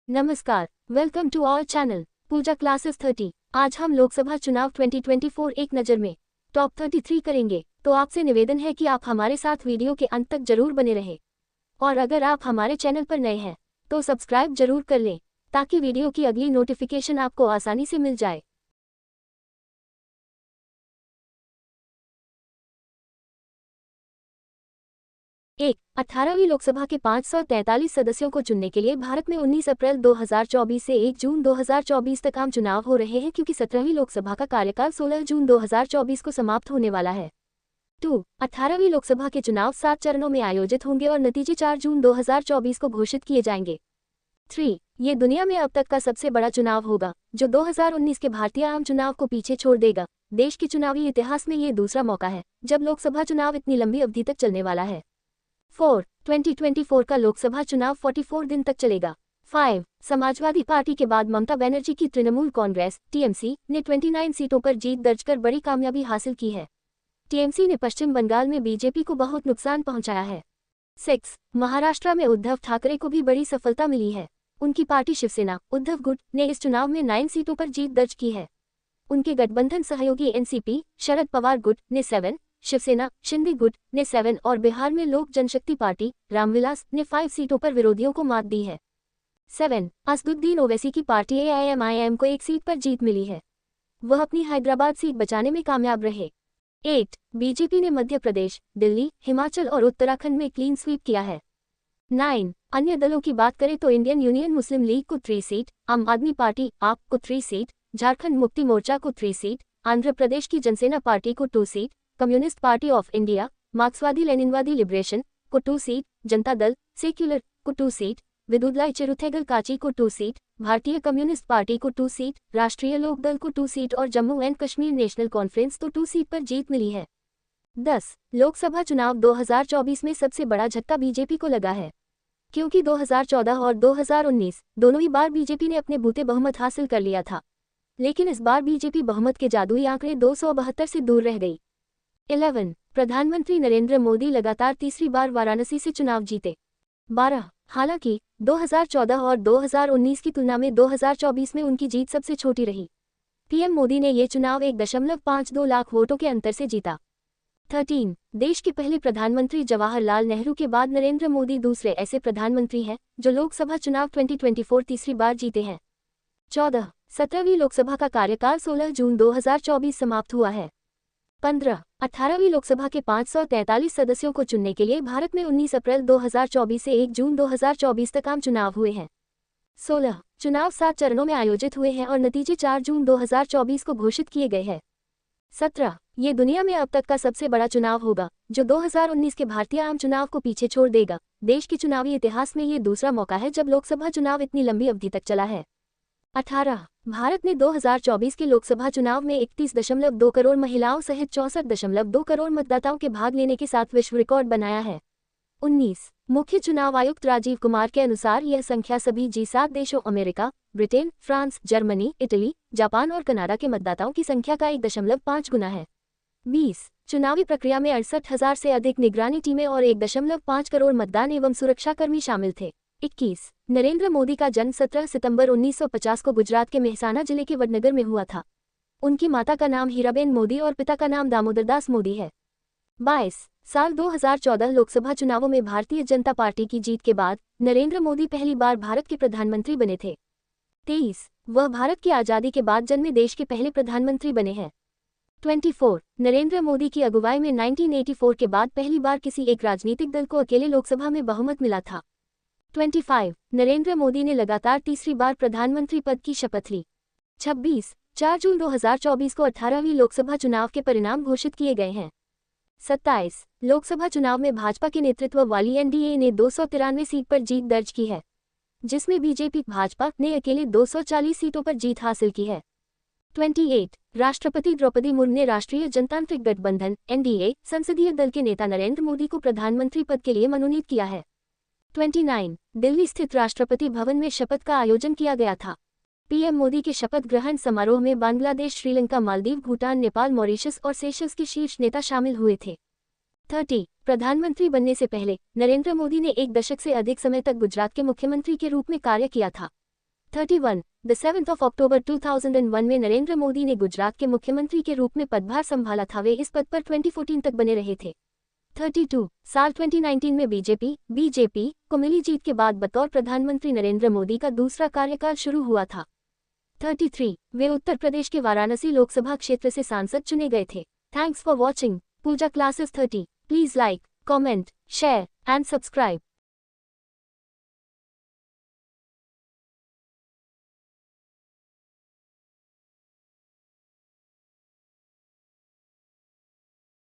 नमस्कार, welcome to our channel Pooja classes 30। आज हम लोकसभा चुनाव 2024 एक नज़र में टॉप 33 करेंगे। तो आपसे निवेदन है कि आप हमारे साथ वीडियो के अंत तक जरूर बने रहें। और अगर आप हमारे चैनल पर नए हैं तो सब्सक्राइब जरूर कर लें ताकि वीडियो की अगली नोटिफिकेशन आपको आसानी से मिल जाए। एक 18वीं लोकसभा के 543 सदस्यों को चुनने के लिए भारत में 19 अप्रैल 2024 से 1 जून 2024 तक आम चुनाव हो रहे हैं, क्योंकि 17वीं लोकसभा का कार्यकाल 16 जून 2024 को समाप्त होने वाला है। 2 18वीं लोकसभा के चुनाव 7 चरणों में आयोजित होंगे और नतीजे 4 जून 2024 को घोषित किए जाएंगे। 3 ये दुनिया में अब तक का सबसे बड़ा चुनाव होगा, जो 2019 के भारतीय आम चुनाव को पीछे छोड़ देगा। देश के चुनावी इतिहास में ये दूसरा मौका है जब लोकसभा चुनाव इतनी लंबी अवधि तक चलने वाला है। 4 2024 का लोकसभा चुनाव 44 दिन तक चलेगा। 5 समाजवादी पार्टी के बाद ममता बनर्जी की तृणमूल कांग्रेस टीएमसी ने 29 सीटों पर जीत दर्ज कर बड़ी कामयाबी हासिल की है। टीएमसी ने पश्चिम बंगाल में बीजेपी को बहुत नुकसान पहुंचाया है। 6 महाराष्ट्र में उद्धव ठाकरे को भी बड़ी सफलता मिली है। उनकी पार्टी शिवसेना उद्धव गुट ने इस चुनाव में 9 सीटों पर जीत दर्ज की है। उनके गठबंधन सहयोगी एनसीपी शरद पवार गुट ने 7, शिवसेना शिंदे गुट ने 7 और बिहार में लोक जनशक्ति पार्टी रामविलास ने 5 सीटों पर विरोधियों को मात दी है। 7 असदुद्दीन ओवैसी की पार्टी एआईएमआईएम को 1 सीट पर जीत मिली है। वह अपनी हैदराबाद सीट बचाने में कामयाब रहे। 8 बीजेपी ने मध्य प्रदेश, दिल्ली, हिमाचल और उत्तराखंड में क्लीन स्वीप किया है। 9 अन्य दलों की बात करें तो इंडियन यूनियन मुस्लिम लीग को 3 सीट, आम आदमी पार्टी आप को 3 सीट, झारखंड मुक्ति मोर्चा को 3 सीट, आंध्र प्रदेश की जनसेना पार्टी को 2 seat, communist party of India, मार्क्सवादी लेनिनवादी लिबरेशन को 2 सीट, जनता दल सेक्युलर को 2 सीट, विदुदलाई चिरुथेगल काची को 2 सीट, भारतीय कम्युनिस्ट पार्टी को 2 सीट, राष्ट्रीय लोक दल को 2 सीट और Jammu and Kashmir national conference को 2 सीट पर जीत मिली है। 10 लोकसभा चुनाव 2024 में सबसे बड़ा झटका बीजेपी को लगा है, क्योंकि 2014 और 2019 दोनों ही बार बीजेपी ने अपने बूते बहुमत हासिल कर लिया था, लेकिन इस बार बीजेपी बहुमत के जादुई आंकड़े 272 से दूर रह गई। 11 प्रधानमंत्री नरेंद्र मोदी लगातार तीसरी बार वाराणसी से चुनाव जीते। 12 हालांकि 2014 और 2019 की तुलना में 2024 में उनकी जीत सबसे छोटी रही। पीएम मोदी ने ये चुनाव 1.52 लाख वोटों के अंतर से जीता। 13 देश के पहले प्रधानमंत्री जवाहरलाल नेहरू के बाद नरेंद्र मोदी दूसरे ऐसे प्रधानमंत्री हैं जो लोकसभा चुनाव 2024 तीसरी बार जीते हैं। 14 17वीं लोकसभा का कार्यकाल 16 जून 2024 समाप्त हुआ है। 15 18वीं लोकसभा के 543 सदस्यों को चुनने के लिए भारत में 19 अप्रैल 2024 से 1 जून 2024 तक आम चुनाव हुए हैं। 16 चुनाव 7 चरणों में आयोजित हुए हैं और नतीजे 4 जून 2024 को घोषित किए गए हैं। 17 ये दुनिया में अब तक का सबसे बड़ा चुनाव होगा, जो 2019 के भारतीय आम चुनाव को पीछे छोड़ देगा। देश के चुनावी इतिहास में ये दूसरा मौका है जब लोकसभा चुनाव इतनी लंबी अवधि तक चला है। 18 भारत ने 2024 के लोकसभा चुनाव में 31.2 करोड़ महिलाओं सहित 64.2 करोड़ मतदाताओं के भाग लेने के साथ विश्व रिकॉर्ड बनाया है। 19 मुख्य चुनाव आयुक्त राजीव कुमार के अनुसार यह संख्या सभी G7 देशों America, Britain, France, Germany, Italy, Japan और कनाडा के मतदाताओं की संख्या का 1.5 गुना है। 20 चुनावी प्रक्रिया में 68,000 से अधिक निगरानी टीमें और 1.5 करोड़ मतदान एवं सुरक्षाकर्मी शामिल थे। 21 नरेंद्र मोदी का जन्म 17 सितंबर 1950 को गुजरात के मेहसाना जिले के वडनगर में हुआ था। उनकी माता का नाम हीराबेन मोदी और पिता का नाम दामोदर दास मोदी है। 22 साल 2014 लोकसभा चुनावों में भारतीय जनता पार्टी की जीत के बाद नरेंद्र मोदी पहली बार भारत के प्रधानमंत्री बने थे। 23 वह भारत की आज़ादी के बाद जन्मे देश के पहले प्रधानमंत्री बने हैं। 24 नरेंद्र मोदी की अगुवाई में 1984 के बाद पहली बार किसी एक राजनीतिक दल को अकेले लोकसभा में बहुमत मिला था। 25 नरेंद्र मोदी ने लगातार तीसरी बार प्रधानमंत्री पद की शपथ ली। 26 4 जून 2024 को 18वीं लोकसभा चुनाव के परिणाम घोषित किए गए हैं। 27 लोकसभा चुनाव में भाजपा के नेतृत्व वाली एनडीए ने 293 सीट पर जीत दर्ज की है, जिसमें बीजेपी भाजपा ने अकेले 240 सीटों पर जीत हासिल की है। 28 राष्ट्रपति द्रौपदी मुर्मू ने राष्ट्रीय जनतांत्रिक गठबंधन एनडीए संसदीय दल के नेता नरेंद्र मोदी को प्रधानमंत्री पद के लिए मनोनीत किया है। 29 दिल्ली स्थित राष्ट्रपति भवन में शपथ का आयोजन किया गया था। पीएम मोदी के शपथ ग्रहण समारोह में बांग्लादेश, श्रीलंका, मालदीव, भूटान, नेपाल, मॉरिशस और सेशल्स के शीर्ष नेता शामिल हुए थे। 30 प्रधानमंत्री बनने से पहले नरेंद्र मोदी ने 1 दशक से अधिक समय तक गुजरात के मुख्यमंत्री के रूप में कार्य किया था। 31. द 7th of October 2001 में नरेंद्र मोदी ने गुजरात के मुख्यमंत्री के रूप में पदभार संभाला था। वे इस पद पर 2014 तक बने रहे थे। 32. साल 2019 में बीजेपी को मिली जीत के बाद बतौर प्रधानमंत्री नरेंद्र मोदी का दूसरा कार्यकाल शुरू हुआ था। 33. वे उत्तर प्रदेश के वाराणसी लोकसभा क्षेत्र से सांसद चुने गए थे। Thanks for watching Pooja classes 30. Please like, comment, share and subscribe.